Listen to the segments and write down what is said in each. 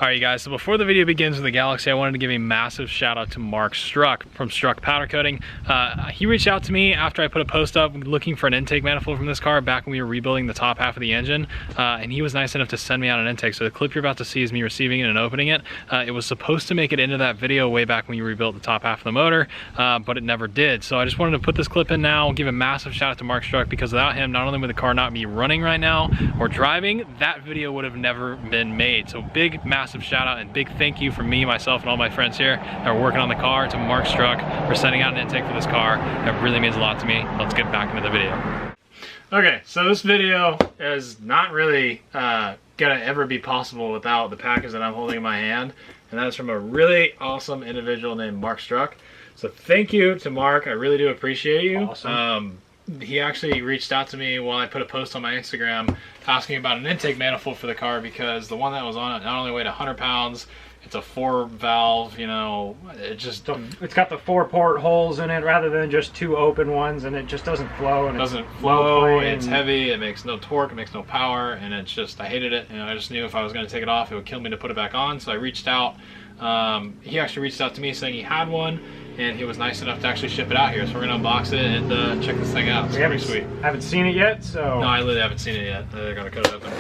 Alright you guys, so before the video begins with the Galaxie, I wanted to give a massive shout out to Mark Struck from Struck Powder Coating. He reached out to me after I put a post up looking for an intake manifold from this car back when we were rebuilding the top half of the engine, and he was nice enough to send me out an intake. So the clip you're about to see is me receiving it and opening it. It was supposed to make it into that video way back when you rebuilt the top half of the motor, but it never did. So I just wanted to put this clip in now, give a massive shout out to Mark Struck, because without him, not only would the car not be running right now or driving, that video would have never been made. So big, massive shout out and big thank you from me, myself, and all my friends here that are working on the car to Mark Struck for sending out an intake for this car. That really means a lot to me. Let's get back into the video. Okay, so this video is not really gonna ever be possible without the package that I'm holding in my hand, and that is from a really awesome individual named Mark Struck. So thank you to Mark, I really do appreciate you. Awesome. He actually reached out to me while I put a post on my Instagram asking about an intake manifold for the car, because the one that was on it not only weighed 100 pounds, it's a 4-valve, you know, it's got the 4 port holes in it rather than just 2 open ones, and it just doesn't flow. And it's heavy, it makes no torque, it makes no power, and it's just, I hated it, and I just knew if I was going to take it off, it would kill me to put it back on. So I reached out. He actually reached out to me saying he had one, and he was nice enough to actually ship it out here. So we're gonna unbox it and check this thing out. It's pretty sweet. I haven't seen it yet, so... No, I literally haven't seen it yet. They're gonna cut it open.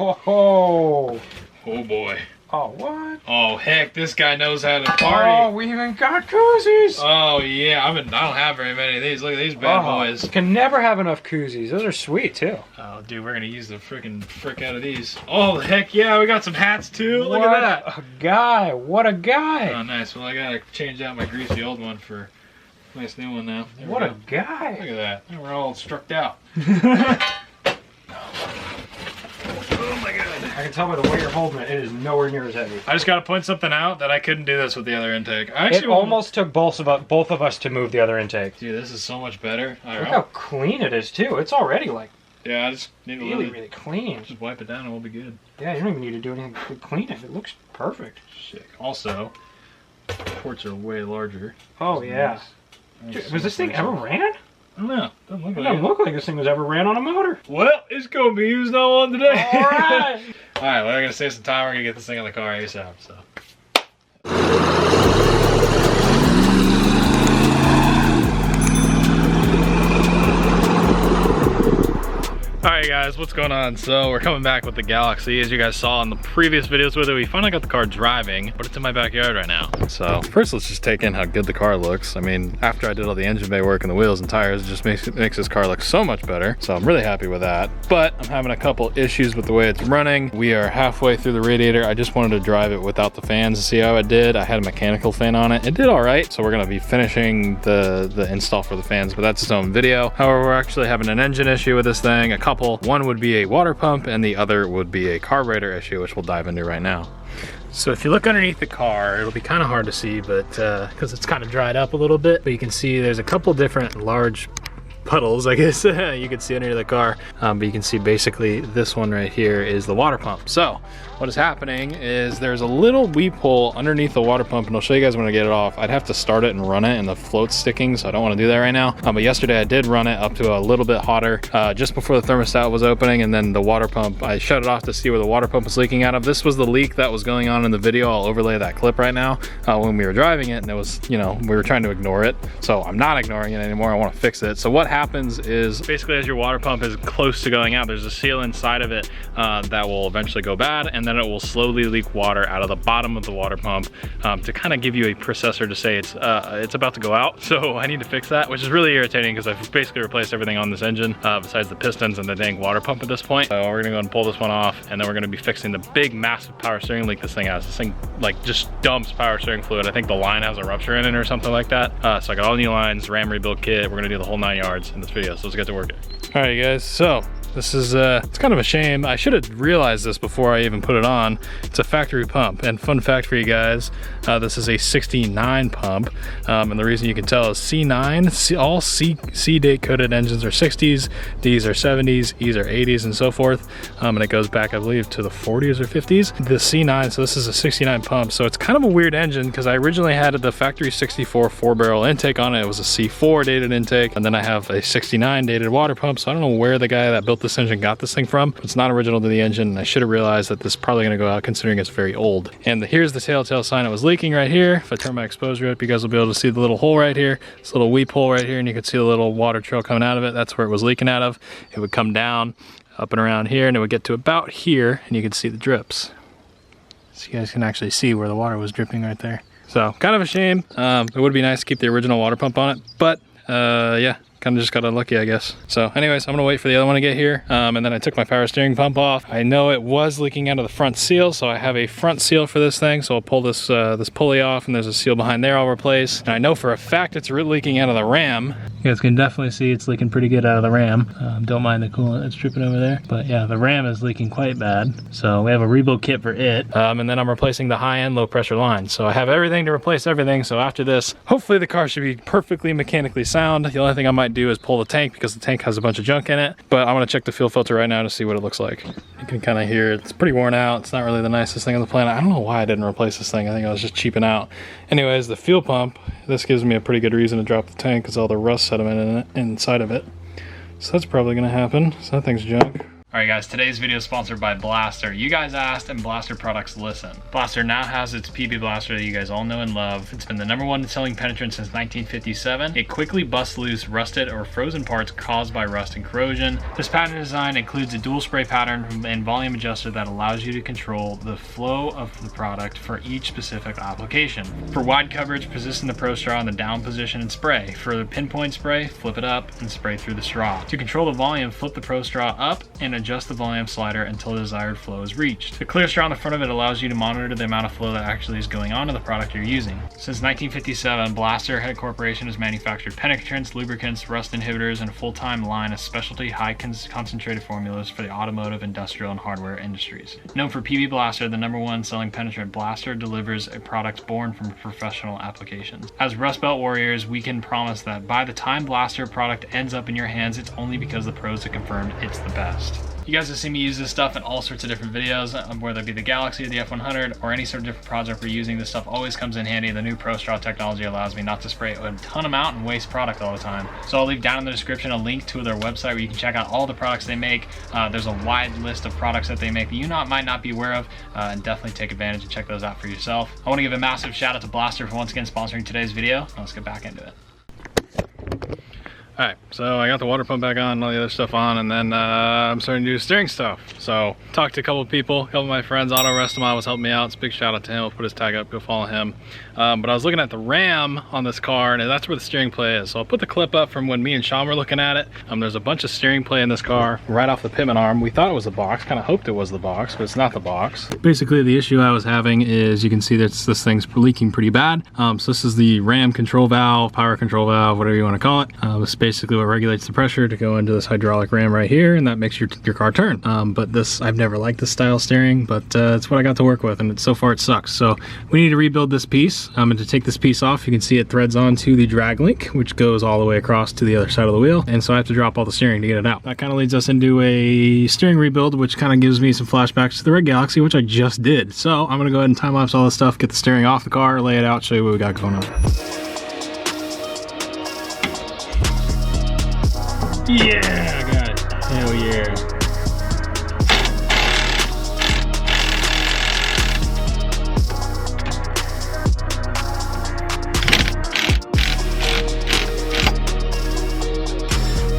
Oh, oh boy. Oh, what? Oh, heck, this guy knows how to party. Oh, we even got koozies. Oh, yeah, I don't have very many of these. Look at these bad boys. You can never have enough koozies. Those are sweet, too. Oh, dude, we're going to use the freaking frick out of these. Oh, heck yeah, we got some hats, too. Look at that. What a guy. What a guy. Oh, nice. Well, I got to change out my greasy old one for a nice new one now. What a guy. Look at that. We're all struck out. Oh my god. I can tell by the way you're holding it, it is nowhere near as heavy. I just got to point something out that I couldn't do this with the other intake. It almost took both of us to move the other intake. Dude, this is so much better. Look how clean it is too. It's already like yeah, I just need to really clean. Just wipe it down and we'll be good. Yeah, you don't even need to do anything to clean it. It looks perfect. Sick. Also, ports are way larger. Oh yeah. Nice. Was this thing ever ran? I don't know. It doesn't look like this thing was ever ran on a motor. Well, it's going to be used on one today. All right. All right, we're going to save some time. We're going to get this thing on the car ASAP. So. Alright guys, what's going on? So we're coming back with the Galaxie. As you guys saw in the previous videos with it, we finally got the car driving, but it's in my backyard right now. So first let's just take in how good the car looks. I mean, after I did all the engine bay work and the wheels and tires, it just makes this car look so much better. So I'm really happy with that. But I'm having a couple issues with the way it's running. We are halfway through the radiator. I just wanted to drive it without the fans to see how it did. I had a mechanical fan on it. It did all right. So we're gonna be finishing the install for the fans, but that's its own video. However, we're actually having an engine issue with this thing. One would be a water pump and the other would be a carburetor issue, which we'll dive into right now. So if you look underneath the car, it'll be kind of hard to see, but because it's kind of dried up a little bit, but you can see there's a couple different large puddles, I guess you can see under the car, but you can see basically this one right here is the water pump. So what is happening is there's a little weep hole underneath the water pump, and I'll show you guys when I get it off. I'd have to start it and run it, and the float's sticking, so I don't want to do that right now. But yesterday I did run it up to a little bit hotter just before the thermostat was opening, and then the water pump, I shut it off to see where the water pump was leaking out of. This was the leak that was going on in the video. I'll overlay that clip right now when we were driving it, and it was, you know, we were trying to ignore it. So I'm not ignoring it anymore. I want to fix it. So what happens is basically as your water pump is close to going out, there's a seal inside of it that will eventually go bad, and then it will slowly leak water out of the bottom of the water pump to kind of give you a processor to say it's about to go out. So I need to fix that, which is really irritating because I've basically replaced everything on this engine besides the pistons and the dang water pump at this point. So we're gonna go and pull this one off, and then we're gonna be fixing the big massive power steering leak this thing has. This thing like just dumps power steering fluid. I think the line has a rupture in it or something like that. So I got all new lines, RAM rebuild kit. We're gonna do the whole 9 yards in this video. So let's get to work. All right guys, so this is it's kind of a shame. I should have realized this before I even put it on. It's a factory pump, and fun fact for you guys, this is a 69 pump, and the reason you can tell is C9, all C date coded engines are 60s, Ds are 70s, Es are 80s, and so forth, and it goes back I believe to the 40s or 50s. The C9, so this is a 69 pump, so it's kind of a weird engine because I originally had the factory 64 4-barrel intake on it. It was a C4 dated intake, and then I have a 69 dated water pump, so I don't know where the guy that built built this engine got this thing from. It's not original to the engine, and I should have realized that this is probably gonna go out considering it's very old. And here's the telltale sign it was leaking right here. If I turn my exposure up, you guys will be able to see the little hole right here, this little weep hole right here, and you can see the little water trail coming out of it. That's where it was leaking out of. It would come down, up and around here, and it would get to about here, and you can see the drips. So you guys can actually see where the water was dripping right there. So kind of a shame. It would be nice to keep the original water pump on it, but yeah, kind of just got unlucky, I guess. So anyways, I'm gonna wait for the other one to get here. And then I took my power steering pump off. I know it was leaking out of the front seal, so I have a front seal for this thing. So I'll pull this this pulley off, and there's a seal behind there I'll replace. And I know for a fact it's leaking out of the ram. You guys can definitely see it's leaking pretty good out of the ram. Don't mind the coolant that's dripping over there. But yeah, the ram is leaking quite bad. So we have a rebuild kit for it. And then I'm replacing the high and low pressure line. So I have everything to replace everything. So after this, hopefully the car should be perfectly mechanically sound. The only thing I might do is pull the tank because the tank has a bunch of junk in it. But I want to check the fuel filter right now to see what it looks like. You can kind of hear it's pretty worn out. It's not really the nicest thing on the planet. I don't know why I didn't replace this thing. I think I was just cheaping out. Anyways, the fuel pump, this gives me a pretty good reason to drop the tank because all the rust sediment in it, inside of it. So that's probably gonna happen. So that thing's junk. Alright guys, today's video is sponsored by Blaster. You guys asked and Blaster products listen. Blaster now has its PB'Blaster that you guys all know and love. It's been the #1 selling penetrant since 1957. It quickly busts loose rusted or frozen parts caused by rust and corrosion. This pattern design includes a dual spray pattern and volume adjuster that allows you to control the flow of the product for each specific application. For wide coverage, position the Pro Straw in the down position and spray. For the pinpoint spray, flip it up and spray through the straw. To control the volume, flip the Pro Straw up and adjust the volume slider until the desired flow is reached. The clear straw on the front of it allows you to monitor the amount of flow that actually is going on to the product you're using. Since 1957, Blaster Head Corporation has manufactured penetrants, lubricants, rust inhibitors, and a full-time line of specialty high concentrated formulas for the automotive, industrial, and hardware industries. Known for PB'Blaster, the #1 selling penetrant, Blaster delivers a product born from professional applications. As Rust Belt warriors, we can promise that by the time Blaster product ends up in your hands, it's only because the pros have confirmed it's the best. You guys have seen me use this stuff in all sorts of different videos, whether it be the Galaxie or the F100 or any sort of different project we're using. This stuff always comes in handy. The new Pro Straw technology allows me not to spray a ton amount and waste product all the time. So I'll leave down in the description a link to their website where you can check out all the products they make. There's a wide list of products that they make that you might not be aware of, and definitely take advantage and check those out for yourself. I want to give a massive shout out to Blaster for once again sponsoring today's video. Let's get back into it. Alright, so I got the water pump back on and all the other stuff on, and then I'm starting to do steering stuff. So, talked to a couple of people, a couple of my friends. Auto Restamon was helping me out. It's a big shout out to him. I'll put his tag up, go follow him. But I was looking at the RAM on this car, and that's where the steering play is. So I'll put the clip up from when me and Sean were looking at it. There's a bunch of steering play in this car right off the pitman arm. We thought it was the box, kind of hoped it was the box, but it's not the box. Basically, the issue I was having is you can see that this thing's leaking pretty bad. So this is the RAM control valve, power control valve, whatever you want to call it. It's basically what regulates the pressure to go into this hydraulic ram right here, and that makes your car turn. But this, I've never liked this style steering, but it's what I got to work with, and so far it sucks. So we need to rebuild this piece. And to take this piece off, you can see it threads onto the drag link, which goes all the way across to the other side of the wheel. And so I have to drop all the steering to get it out. That kind of leads us into a steering rebuild, which kind of gives me some flashbacks to the red Galaxie, which I just did. So I'm gonna go ahead and time lapse all this stuff, get the steering off the car, lay it out, show you what we got going on. Yeah, I got it. Hell yeah.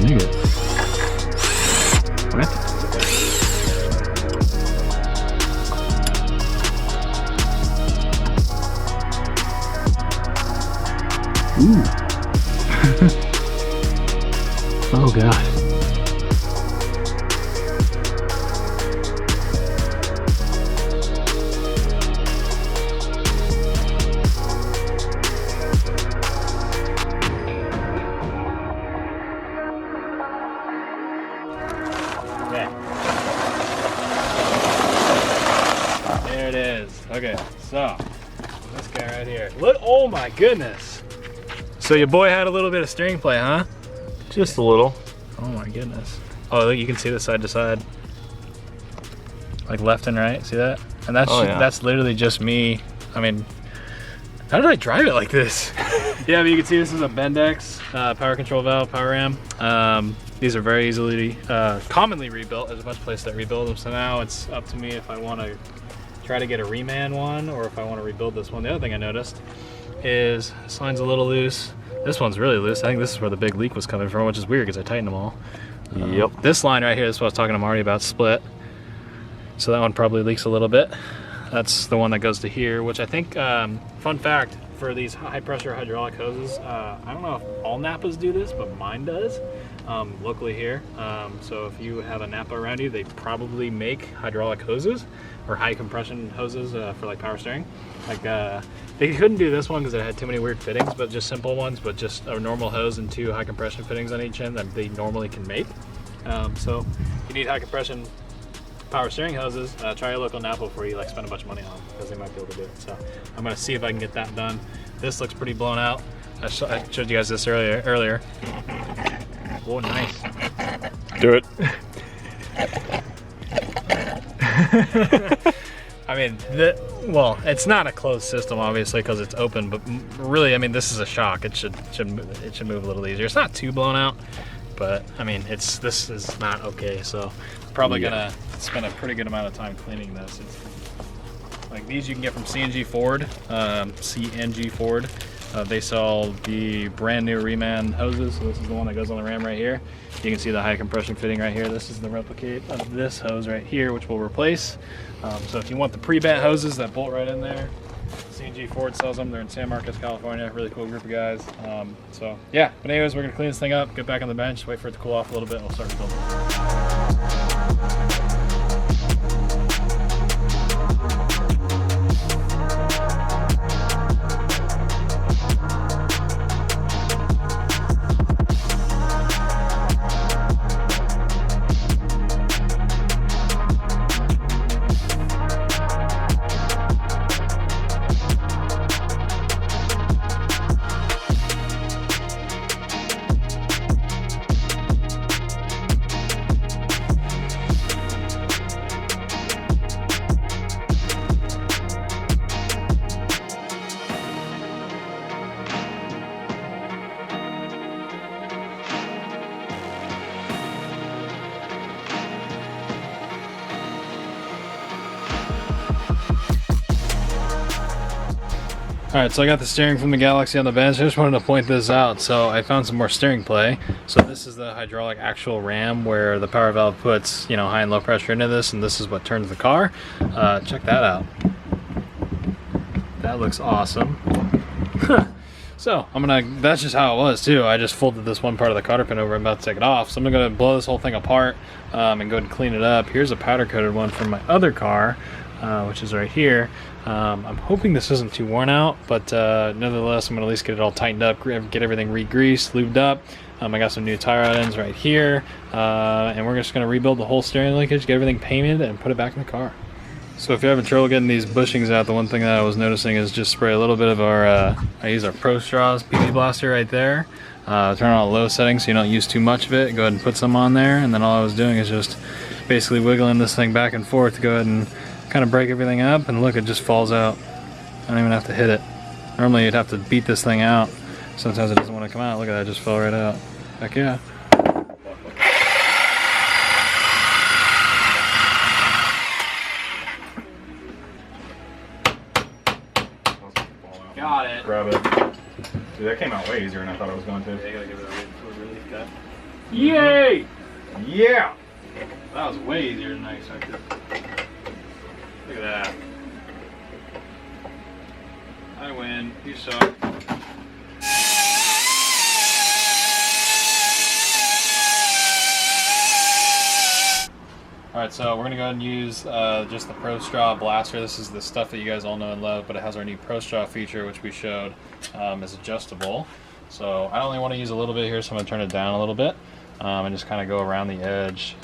Nigga. What? Ooh. Oh god. Okay. There it is. Okay, so this guy right here. Look, oh my goodness. So your boy had a little bit of steering play, huh? Just a little. Oh my goodness. Oh, look, you can see the side to side. Like left and right, see that? And that's that's literally just me. I mean, how did I drive it like this? Yeah, but you can see this is a Bendix power control valve, power ram. These are very easily, commonly rebuilt. There's a bunch of places that rebuild them, so now it's up to me if I want to try to get a reman one or if I want to rebuild this one. The other thing I noticed is this line's a little loose. This one's really loose. I think this is where the big leak was coming from, which is weird because I tightened them all. Yep. This line right here is what I was talking to Marty about, split. So that one probably leaks a little bit. That's the one that goes to here, which I think, fun fact, for these high pressure hydraulic hoses, I don't know if all Napas do this, but mine does, locally here. So if you have a Napa around you, they probably make hydraulic hoses or high compression hoses for like power steering. Like they couldn't do this one because it had too many weird fittings, but just simple ones, but just a normal hose and 2 high compression fittings on each end that they normally can make. So if you need high compression power steering hoses, try a local Napa before you like spend a bunch of money on them, because they might be able to do it. So I'm gonna see if I can get that done. This looks pretty blown out. I showed you guys this earlier. Oh, nice. Do it. I mean, well, it's not a closed system obviously because it's open, but really, I mean, this is a shock. It should move a little easier. It's not too blown out, but I mean, this is not okay. So probably gonna spend a pretty good amount of time cleaning this. It's like these you can get from CNG Ford. They sell the brand new reman hoses. So this is the one that goes on the Ram right here. You can see the high compression fitting right here. This is the replicate of this hose right here, which we'll replace. So if you want the pre-bent hoses that bolt right in there, CNG Ford sells them. They're in San Marcos, California. Really cool group of guys. So yeah, but anyways, we're gonna clean this thing up, get back on the bench, wait for it to cool off a little bit, and we'll start rebuilding. All right, so I got the steering from the Galaxie on the bench. I just wanted to point this out. So I found some more steering play. So this is the hydraulic actual ram where the power valve puts, you know, high and low pressure into this, and this is what turns the car. Check that out. That looks awesome. So that's just how it was too. I just folded this one part of the cotter pin over. I'm about to take it off. So I'm gonna blow this whole thing apart and go ahead and clean it up. Here's a powder coated one from my other car, which is right here. I'm hoping this isn't too worn out, but nevertheless, I'm gonna at least get it all tightened up, get everything re-greased, lubed up. I got some new tie rod ends right here, and we're just gonna rebuild the whole steering linkage, get everything painted, and put it back in the car. So if you're having trouble getting these bushings out, the one thing that I was noticing is just spray a little bit of our, I use our Pro Straws PB'Blaster right there. Turn on a low setting so you don't use too much of it. Go ahead and put some on there, and then all I was doing is just basically wiggling this thing back and forth to go ahead and kind of break everything up, and look, it just falls out. I don't even have to hit it. Normally you'd have to beat this thing out. Sometimes it doesn't want to come out. Look at that, it just fell right out. Heck yeah. Got it. Grab it. Dude, that came out way easier than I thought it was going to. Yeah, you gotta give it a relief cut. Yay! Yeah! That was way easier than I expected. Look at that. I win. You suck. Alright, so we're going to go ahead and use just the Pro Straw Blaster. This is the stuff that you guys all know and love, but it has our new Pro Straw feature, which we showed is adjustable. So I only want to use a little bit here, so I'm going to turn it down a little bit and just kind of go around the edge.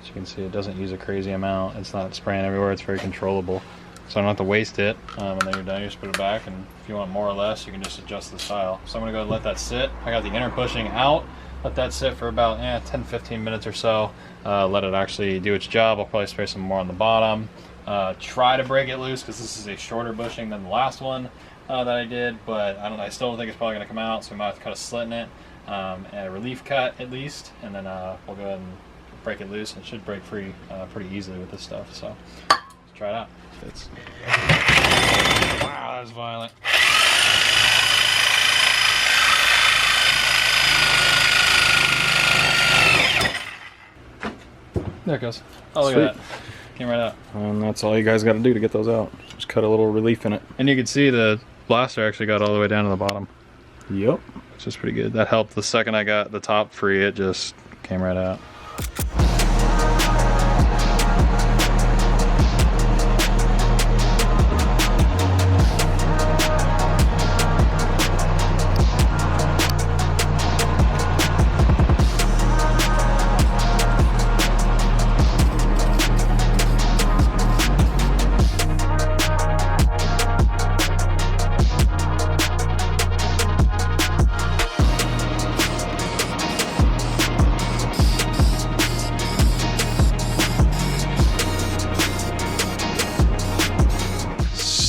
As you can see, it doesn't use a crazy amount. It's not spraying everywhere. It's very controllable. So I don't have to waste it. And then you're done, you just put it back, and if you want more or less, you can just adjust the style. So I'm going to go and let that sit. I got the inner bushing out. Let that sit for about 10-15 minutes or so. Let it actually do its job. I'll probably spray some more on the bottom. Try to break it loose because this is a shorter bushing than the last one that I did, but I still don't think it's probably going to come out, so we might have to cut a slit in it. a relief cut at least, and then we'll go ahead and break it loose. It should break free pretty easily with this stuff, so let's try it out. Wow, that was violent. There it goes. Oh, look at that. Came right out. And that's all you guys got to do to get those out. Just cut a little relief in it. And you can see the blaster actually got all the way down to the bottom. Yep. Which is pretty good. That helped. The second I got the top free, it just came right out.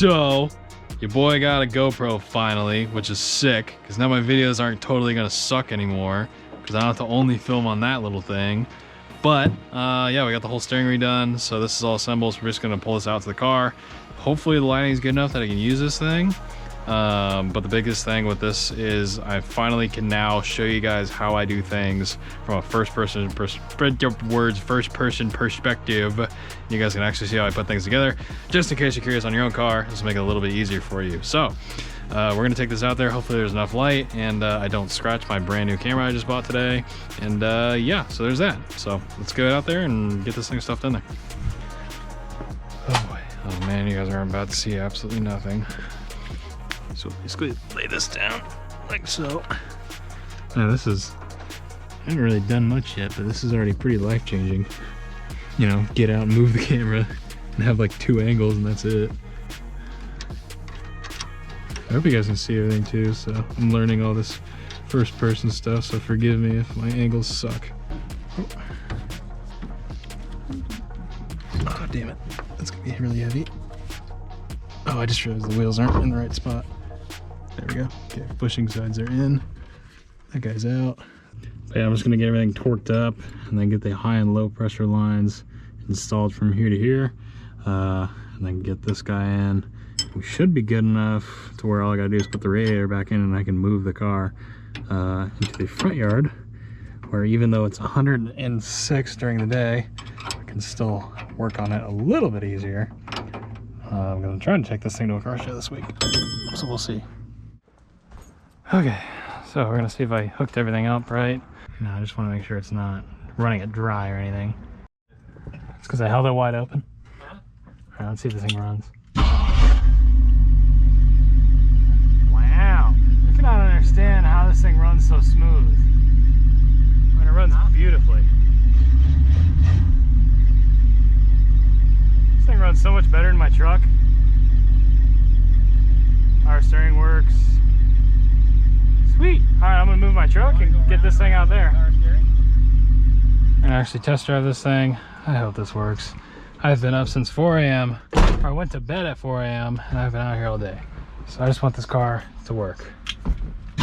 So, your boy got a GoPro finally, which is sick, because now my videos aren't totally gonna suck anymore, because I don't have to only film on that little thing. But, yeah, we got the whole steering redone, so this is all assembled, so we're just gonna pull this out to the car. Hopefully the lighting is good enough that I can use this thing. But the biggest thing with this is I finally can now show you guys how I do things from a first-person perspective. You guys can actually see how I put things together, just in case you're curious on your own car. This will make it a little bit easier for you. So we're gonna take this out there. Hopefully there's enough light and I don't scratch my brand new camera I just bought today. And yeah, so there's that. So let's go out there and get this thing stuffed in there. Oh boy. Oh man, you guys are about to see absolutely nothing. So basically lay this down like so. Now this is, I haven't really done much yet, but this is already pretty life-changing. You know, get out and move the camera and have like 2 angles and that's it. I hope you guys can see everything too, so I'm learning all this first-person stuff, so forgive me if my angles suck. Oh damn it, that's gonna be really heavy. Oh, I just realized the wheels aren't in the right spot. There we go. Okay, bushing sides are in. That guy's out. But yeah, I'm just gonna get everything torqued up and then get the high and low pressure lines installed from here to here. And then get this guy in. We should be good enough to where all I gotta do is put the radiator back in and I can move the car into the front yard, where even though it's 106 during the day, I can still work on it a little bit easier. I'm gonna try to take this thing to a car show this week, so we'll see. Okay, so we're gonna see if I hooked everything up right. No, I just want to make sure it's not running it dry or anything. It's because I held it wide open. Alright, let's see if this thing runs. Wow, I cannot understand how this thing runs so smooth. I mean, it runs beautifully. This thing runs so much better than my truck. Power steering works. Sweet. All right, I'm gonna move my truck and get this thing out there. And actually test drive this thing. I hope this works. I've been up since 4 a.m. I went to bed at 4 a.m. and I've been out here all day. So I just want this car to work. I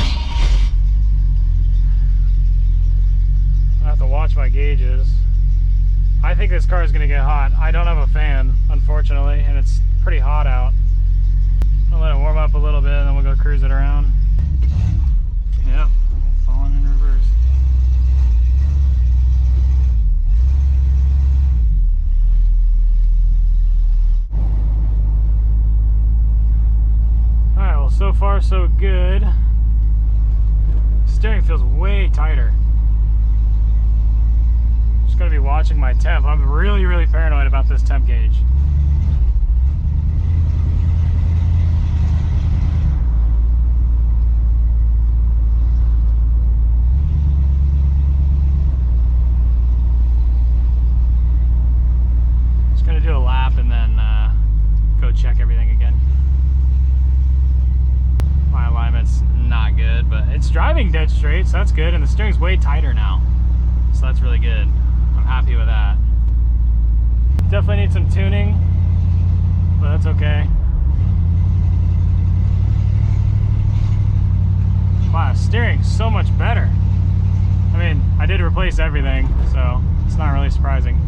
have to watch my gauges. I think this car is gonna get hot. I don't have a fan, unfortunately, and it's pretty hot out. I'll let it warm up a little bit and then we'll go cruise it around. Yep, falling in reverse. Alright, well, so far so good. Steering feels way tighter. Just gotta be watching my temp. I'm really paranoid about this temp gauge. Gonna do a lap and then go check everything again. My alignment's not good, but it's driving dead straight, so that's good, and the steering's way tighter now, so that's really good. I'm happy with that. Definitely need some tuning, but that's okay. Wow, steering's so much better. replace everything, so it's not really surprising.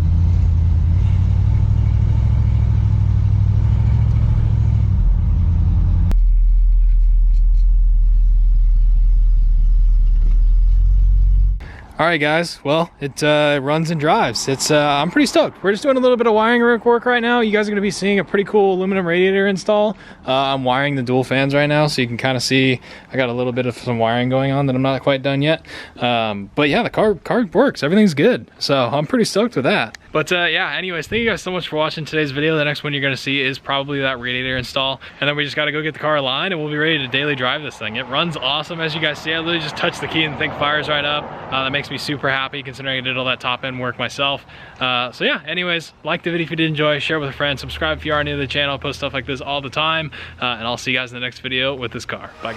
All right, guys. Well, it runs and drives. I'm pretty stoked. We're just doing a little bit of wiring work right now. You guys are going to be seeing a pretty cool aluminum radiator install. I'm wiring the dual fans right now, so you can kind of see I got a little bit of some wiring going on that I'm not quite done yet. But yeah, the car works. Everything's good. So I'm pretty stoked with that. But yeah, anyways, thank you guys so much for watching today's video. The next one you're going to see is probably that radiator install. And then we just got to go get the car aligned and we'll be ready to daily drive this thing. It runs awesome, as you guys see. I literally just touched the key and the thing fires right up. That makes me super happy considering I did all that top end work myself. So yeah, anyways, like the video if you did enjoy, share with a friend, subscribe if you are new to the channel. I post stuff like this all the time. And I'll see you guys in the next video with this car. Bye,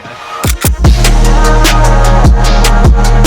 guys.